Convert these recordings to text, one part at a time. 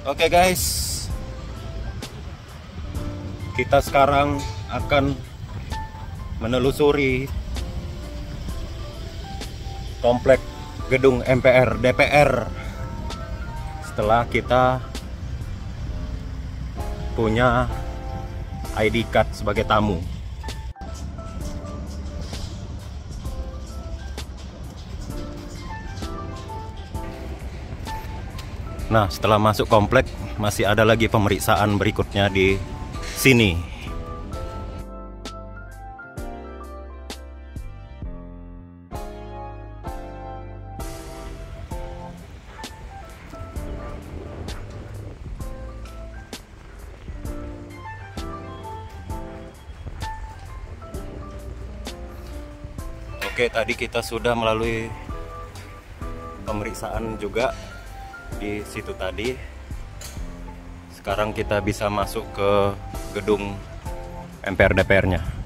Oke guys, kita sekarang akan menelusuri komplek gedung MPR DPR setelah kita punya ID card sebagai tamu. Nah, setelah masuk komplek masih ada lagi pemeriksaan berikutnya di sini. Oke, tadi kita sudah melalui pemeriksaan juga di situ tadi. Sekarang kita bisa masuk ke gedung MPR DPR-nya.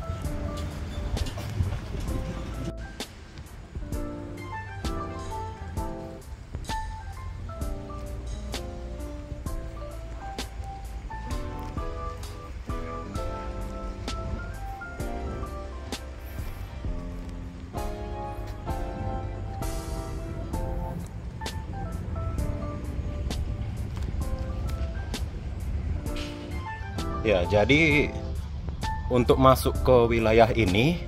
Ya, jadi untuk masuk ke wilayah ini,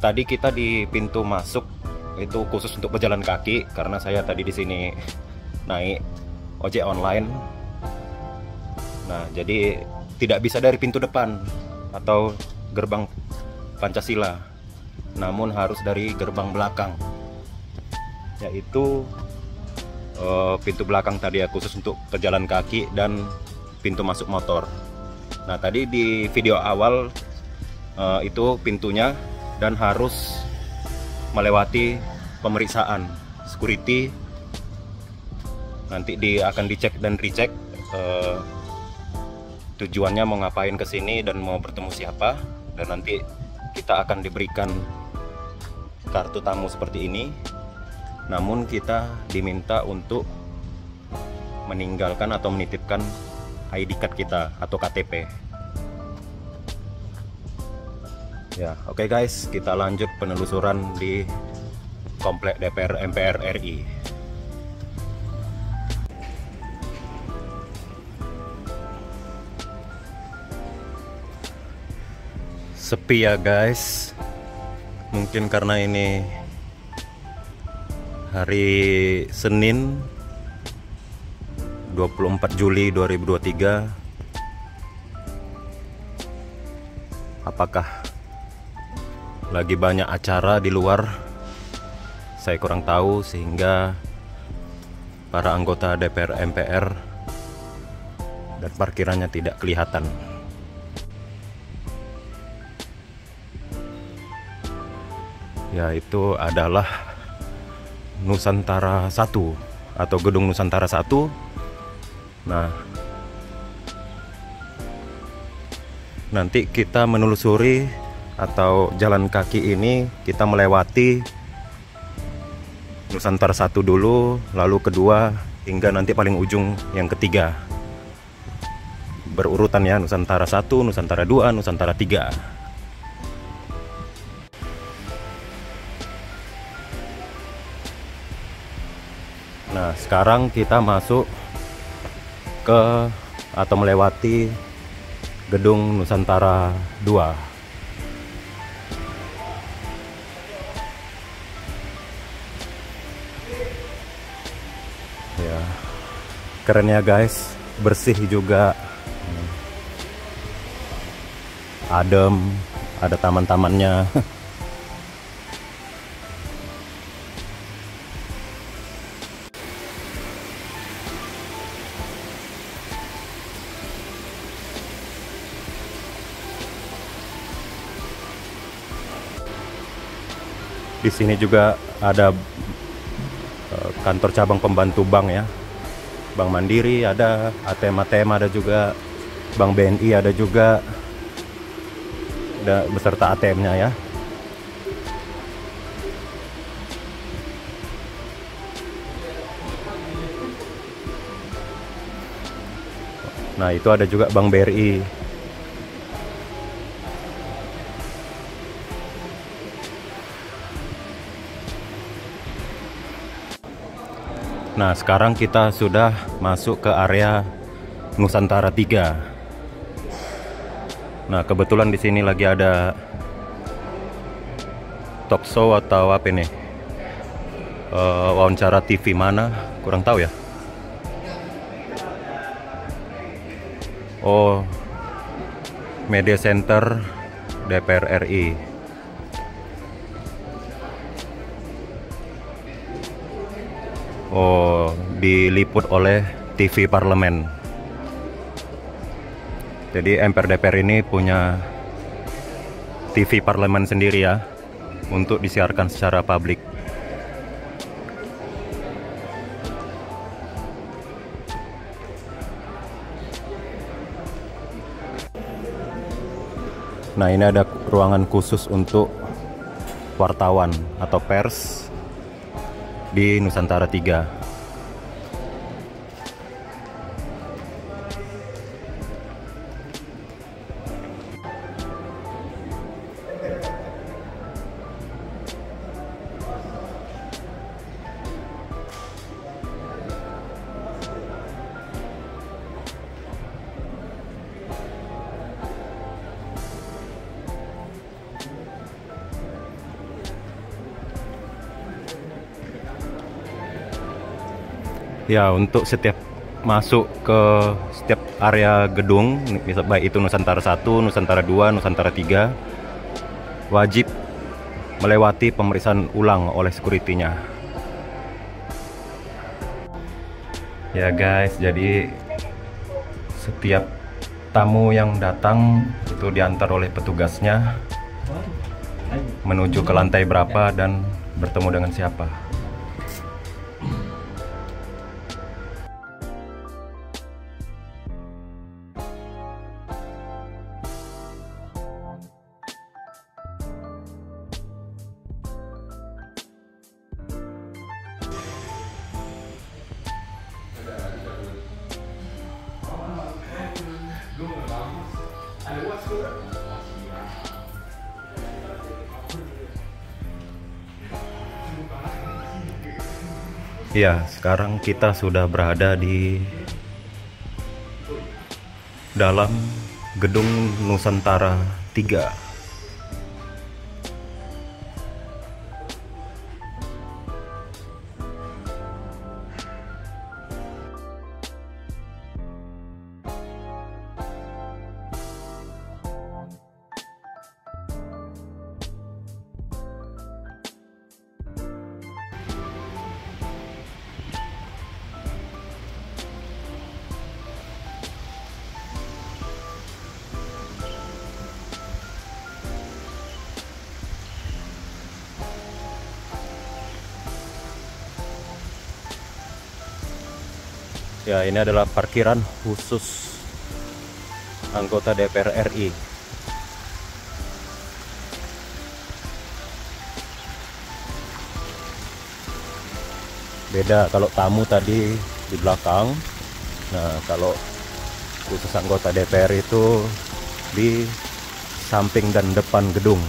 tadi kita di pintu masuk itu khusus untuk pejalan kaki karena saya tadi di sini naik ojek online. Nah, jadi tidak bisa dari pintu depan atau gerbang Pancasila, namun harus dari gerbang belakang, yaitu pintu belakang tadi ya, khusus untuk pejalan kaki dan pintu masuk motor. Nah, tadi di video awal itu pintunya dan harus melewati pemeriksaan security. Nanti akan dicek dan recheck tujuannya mau ngapain ke sini dan mau bertemu siapa, dan nanti kita akan diberikan kartu tamu seperti ini. Namun kita diminta untuk meninggalkan atau menitipkan ID card kita atau KTP. Ya, oke guys, kita lanjut penelusuran di komplek DPR MPR RI. Sepi ya guys, mungkin karena ini hari Senin 24 Juli 2023. Apakah lagi banyak acara di luar? Saya kurang tahu, sehingga para anggota DPR MPR dan parkirannya tidak kelihatan. Ya, itu adalah Nusantara 1 atau Gedung Nusantara 1. Nah, nanti kita menelusuri atau jalan kaki ini, kita melewati Nusantara 1 dulu, lalu kedua, hingga nanti paling ujung yang ketiga. Berurutan ya, Nusantara 1, Nusantara 2, Nusantara 3. Nah, sekarang kita masuk ke atau melewati Gedung Nusantara 2. Ya, keren ya guys, bersih juga, adem, ada taman-tamannya. Di sini juga ada kantor cabang pembantu bank ya. Bank Mandiri ada, ATM ada juga, Bank BNI ada juga, ada beserta ATM-nya ya. Nah, itu ada juga Bank BRI. Nah, sekarang kita sudah masuk ke area Nusantara 3. Nah, kebetulan di sini lagi ada talk show atau apa ini? Wawancara TV mana? Kurang tahu ya. Oh, Media Center DPR RI. Oh, diliput oleh TV Parlemen. Jadi MPR DPR ini punya TV Parlemen sendiri ya, untuk disiarkan secara publik. Nah, ini ada ruangan khusus untuk wartawan atau pers di Nusantara 3. Ya, untuk setiap masuk ke setiap area gedung, bisa baik itu Nusantara 1, Nusantara 2, Nusantara 3, wajib melewati pemeriksaan ulang oleh security-nya. Ya guys, jadi setiap tamu yang datang itu diantar oleh petugasnya menuju ke lantai berapa dan bertemu dengan siapa. Ya, sekarang kita sudah berada di dalam gedung Nusantara 3. Ya, ini adalah parkiran khusus anggota DPR RI. Beda kalau tamu tadi di belakang. Nah, kalau khusus anggota DPR itu di samping dan depan gedung.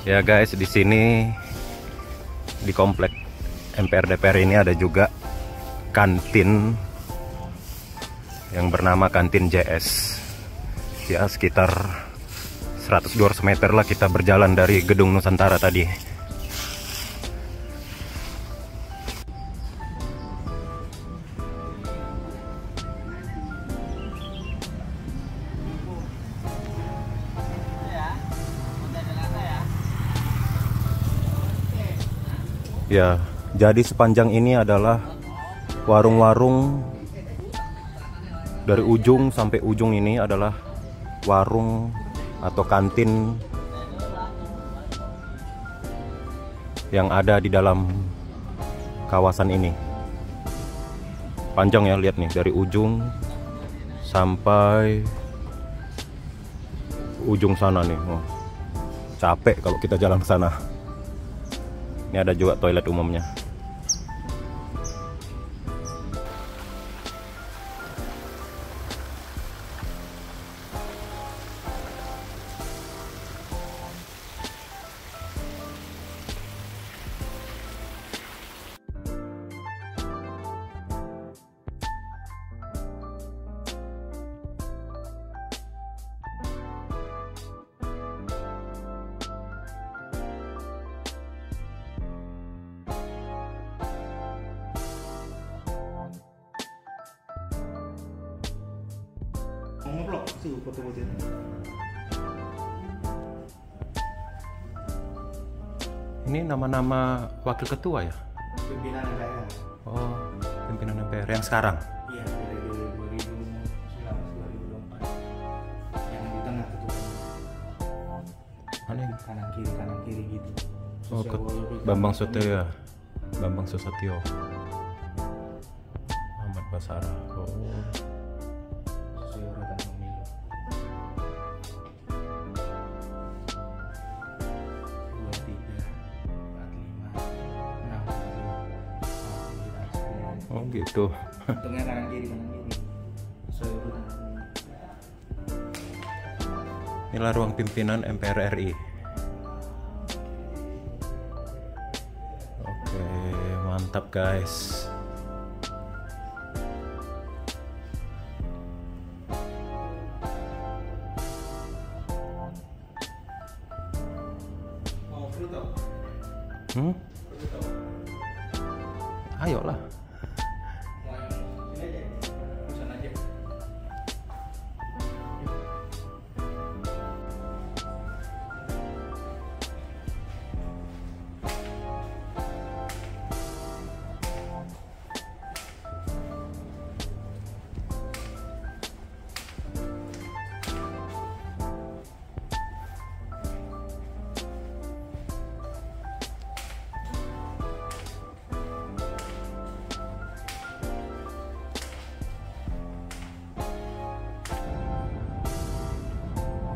Ya guys, di sini di komplek MPR DPR ini ada juga kantin yang bernama Kantin JS. Ya, sekitar 100-200 meter lah kita berjalan dari gedung Nusantara tadi. Ya, jadi sepanjang ini adalah warung-warung dari ujung sampai ujung ini adalah warung atau kantin yang ada di dalam kawasan ini. Panjang ya, lihat nih, dari ujung sampai ujung sana nih. Oh, capek kalau kita jalan ke sana. Ini ada juga toilet umumnya. Ngeblok tuh foto-foto itu. Ini nama-nama wakil ketua ya? Pimpinan MPR. Oh, pimpinan MPR yang sekarang? Iya, dari 2019-2024. Yang di tengah ketuanya. Mana yang Kanan kiri gitu. Oh, Bambang Susatyo. Bambang Susatyo. Ahmad Basara. Oh. Sesuai urutan pemilu. 2, 3, 4, 5, 6, 7, 8, 9, 10. Oh gitu. Tengah kanan kiri. Sesuai urutan pemilu. Inilah ruang pimpinan MPR RI. Oke, mantap guys. Mau foto? Ayolah. Mau yang ini aja? Pesan aja.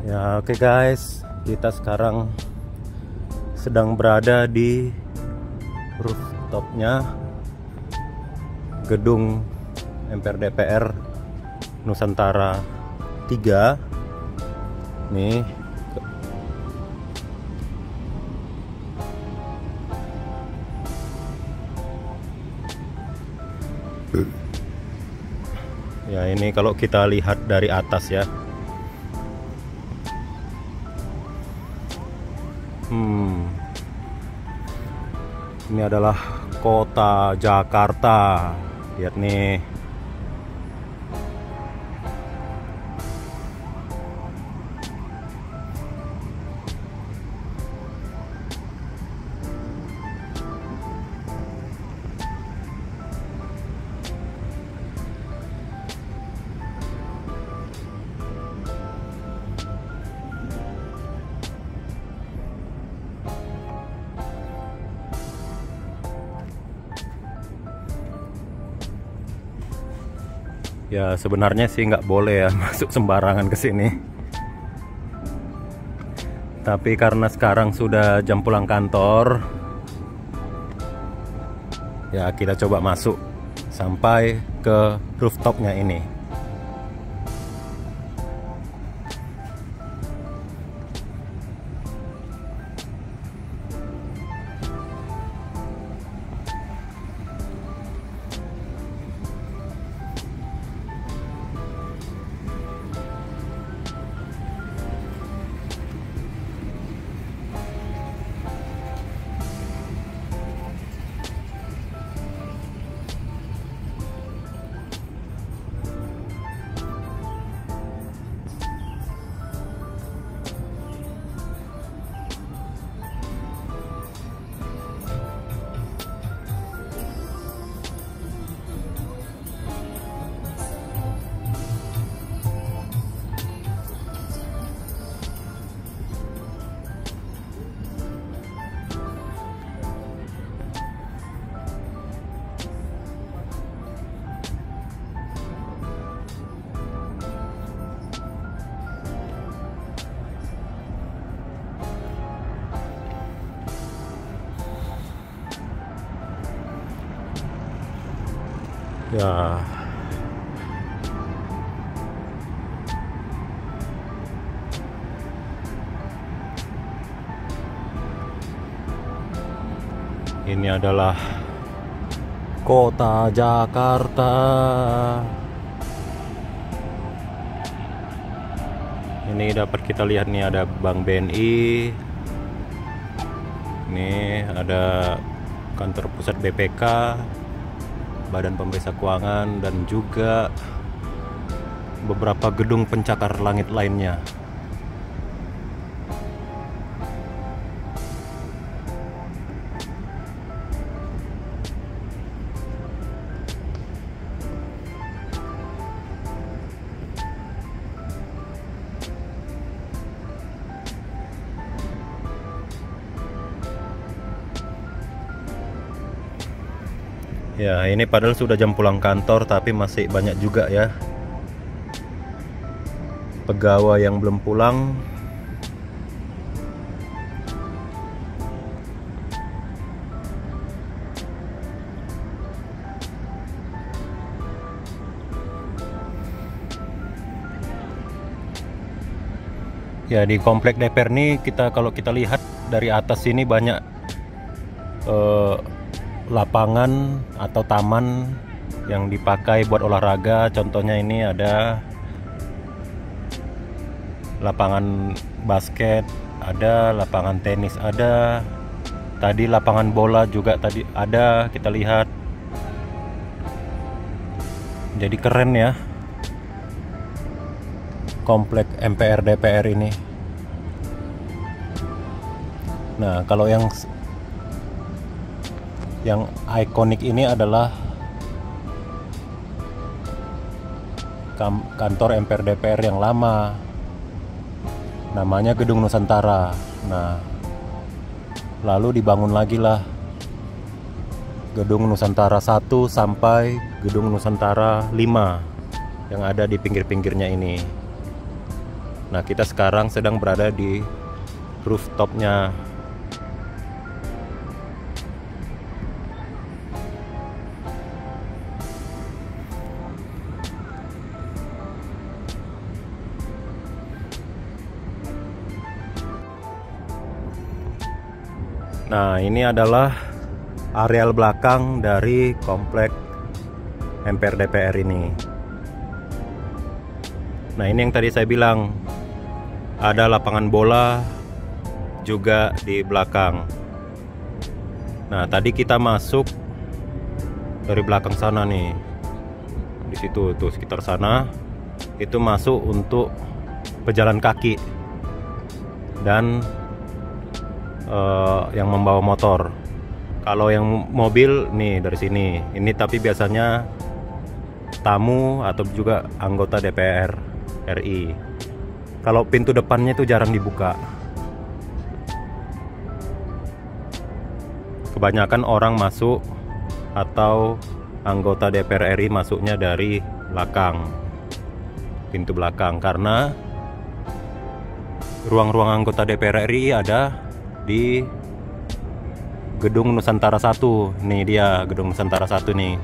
Ya oke guys, kita sekarang sedang berada di rooftopnya gedung MPR DPR Nusantara 3. Nih. Ya ini kalau kita lihat dari atas ya. Ini adalah kota Jakarta. Lihat nih. Ya sebenarnya sih nggak boleh ya masuk sembarangan ke sini. Tapi karena sekarang sudah jam pulang kantor, ya kita coba masuk sampai ke rooftopnya ini. Ya. Ini adalah kota Jakarta. Ini dapat kita lihat nih, ada Bank BNI. Ini ada kantor pusat BPK, Badan Pemeriksa Keuangan, dan juga beberapa gedung pencakar langit lainnya. Ya, ini padahal sudah jam pulang kantor, tapi masih banyak juga ya pegawai yang belum pulang. Ya, di komplek DPR ini kalau kita lihat dari atas sini banyak lapangan atau taman yang dipakai buat olahraga. Contohnya ini ada lapangan basket, ada lapangan tenis, ada tadi lapangan bola juga tadi ada, kita lihat. Jadi keren ya komplek MPR DPR ini. Nah, kalau yang ikonik ini adalah kantor MPR DPR yang lama, namanya Gedung Nusantara. Nah, lalu dibangun lagi lah Gedung Nusantara 1 sampai Gedung Nusantara 5 yang ada di pinggir-pinggirnya ini. Nah, kita sekarang sedang berada di rooftopnya. Nah, ini adalah areal belakang dari komplek MPR DPR ini. Nah, ini yang tadi saya bilang, ada lapangan bola juga di belakang. Nah, tadi kita masuk dari belakang sana nih. Di situ tuh sekitar sana itu masuk untuk pejalan kaki dan yang membawa motor. Kalau yang mobil nih dari sini. Ini tapi biasanya tamu atau juga anggota DPR RI. Kalau pintu depannya itu jarang dibuka. Kebanyakan orang masuk atau anggota DPR RI masuknya dari belakang, pintu belakang, karena ruang-ruang anggota DPR RI ada di Gedung Nusantara 1. Nih dia Gedung Nusantara 1 nih.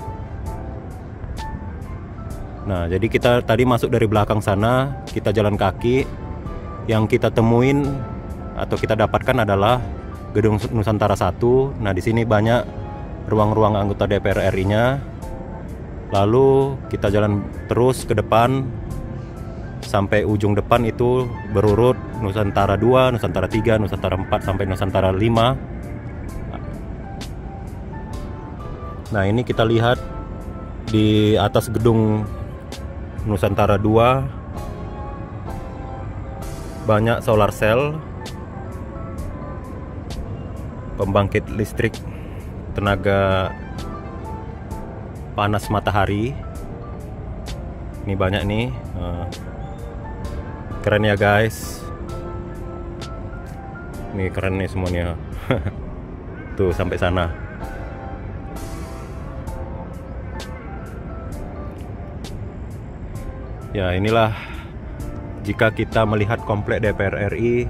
Nah, jadi kita tadi masuk dari belakang sana, kita jalan kaki. Yang kita temuin atau kita dapatkan adalah Gedung Nusantara 1. Nah, di sini banyak ruang-ruang anggota DPR RI-nya. Lalu kita jalan terus ke depan sampai ujung depan itu berurut Nusantara 2, Nusantara 3, Nusantara 4 sampai Nusantara 5. Nah, ini kita lihat di atas Gedung Nusantara 2 banyak solar cell, pembangkit listrik tenaga panas matahari. Ini banyak nih. Keren ya guys. Ini keren nih semuanya. Tuh sampai sana. Ya, inilah jika kita melihat komplek DPR RI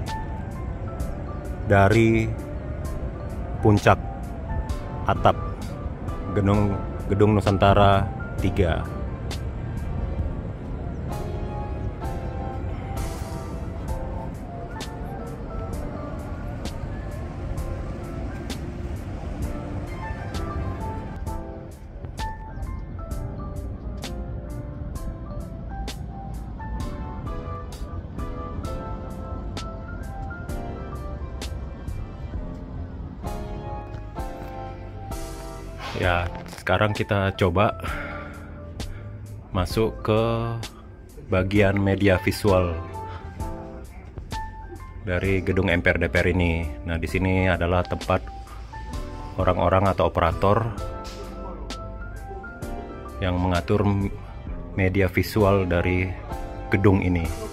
dari puncak atap Gedung Nusantara 3. Ya, sekarang kita coba masuk ke bagian media visual dari gedung MPR DPR ini. Nah, di sini adalah tempat orang-orang atau operator yang mengatur media visual dari gedung ini.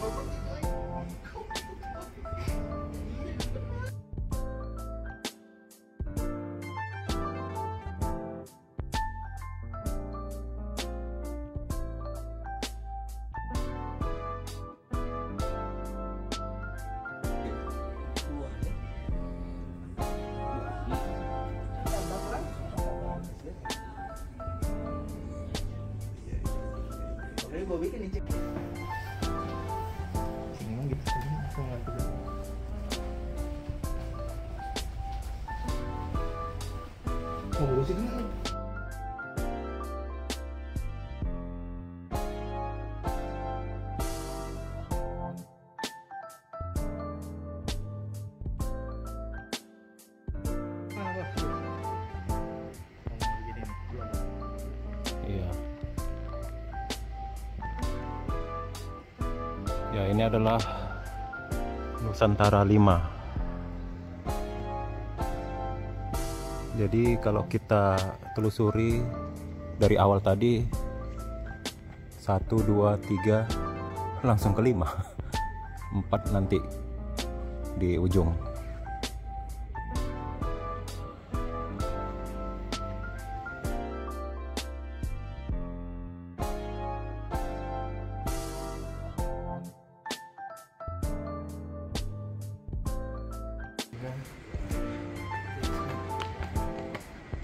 Gue bikin ini. Memang gitu sih, langsung ngambil. Mau urusin ini. Iya. Ya, ini adalah Nusantara 5. Jadi kalau kita telusuri dari awal tadi 1, 2, 3 langsung ke 5. 4 nanti di ujung.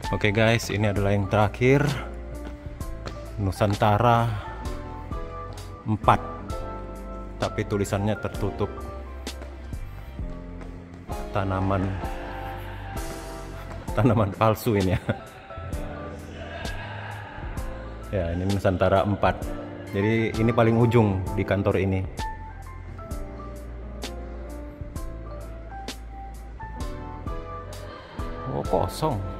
Oke guys, ini adalah yang terakhir, Nusantara 4, tapi tulisannya tertutup, tanaman palsu ini ya. Ya, ini Nusantara 4. Jadi ini paling ujung di kantor ini. Oh, kosong.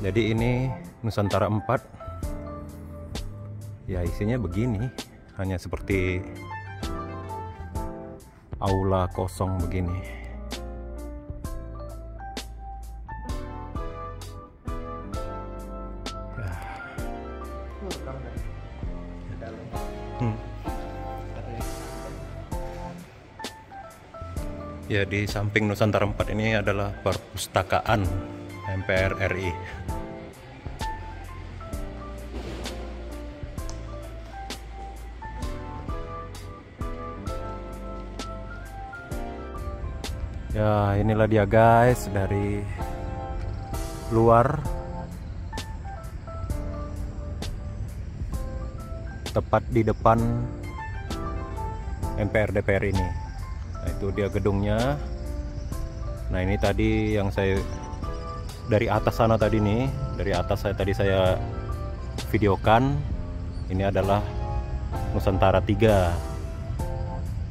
Jadi ini Nusantara 4. Ya, isinya begini, hanya seperti aula kosong begini. Ya, di samping Nusantara 4 ini adalah perpustakaan MPR RI. Ya, inilah dia guys dari luar, tepat di depan MPR DPR ini. Nah, itu dia gedungnya. Nah, ini tadi yang saya dari atas sana tadi nih, dari atas saya videokan. Ini adalah Nusantara 3.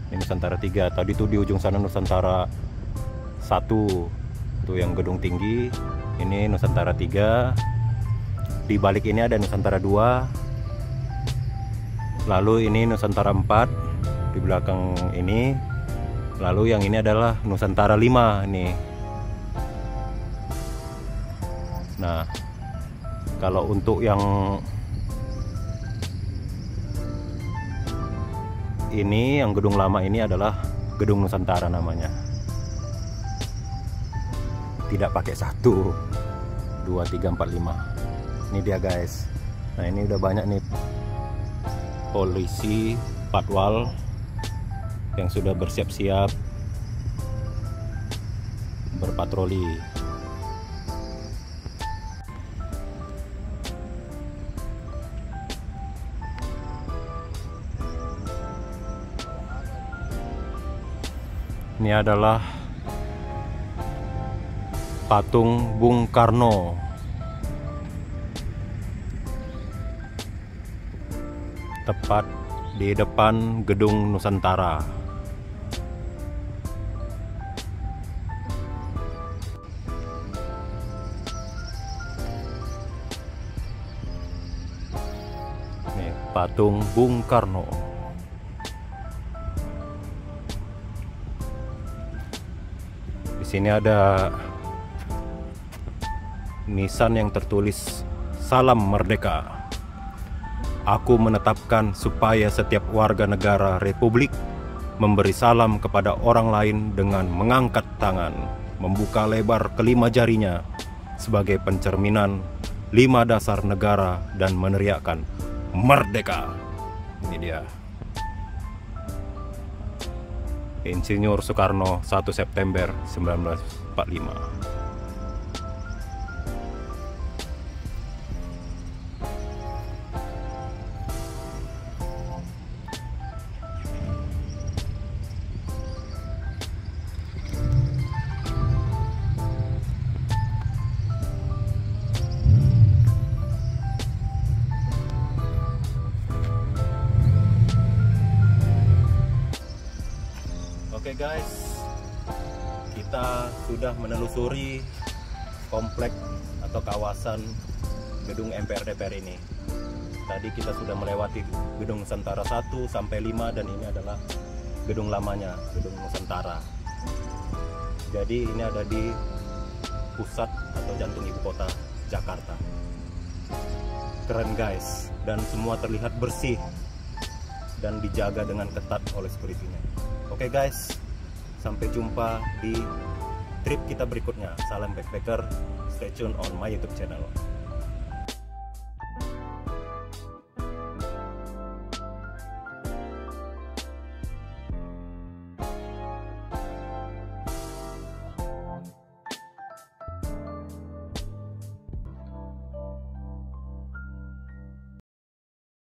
Ini Nusantara 3. Tadi tuh di ujung sana Nusantara 1, itu yang gedung tinggi. Ini Nusantara 3. Di balik ini ada Nusantara 2. Lalu ini Nusantara 4 di belakang ini. Lalu yang ini adalah Nusantara 5 nih. Nah, kalau untuk yang ini, yang gedung lama ini adalah Gedung Nusantara namanya. Tidak pakai 1, 2, 3, 4, 5. Ini dia guys. Nah, ini udah banyak nih polisi patwal yang sudah bersiap-siap berpatroli. Ini adalah patung Bung Karno. Tepat di depan Gedung Nusantara. Nih, patung Bung Karno. Di sini ada nisan yang tertulis Salam Merdeka. Aku menetapkan supaya setiap warga negara Republik memberi salam kepada orang lain dengan mengangkat tangan, membuka lebar kelima jarinya sebagai pencerminan 5 dasar negara dan meneriakkan merdeka. Ini dia. Insinyur Soekarno, 1 September 1945. Oke guys, kita sudah menelusuri komplek atau kawasan gedung MPR DPR ini. Tadi kita sudah melewati Gedung Nusantara 1 sampai 5 dan ini adalah gedung lamanya, Gedung Nusantara. Jadi ini ada di pusat atau jantung ibu kota Jakarta. Keren guys, dan semua terlihat bersih dan dijaga dengan ketat oleh security-nya. Oke guys, sampai jumpa di trip kita berikutnya. Salam backpacker, stay tune on my YouTube channel.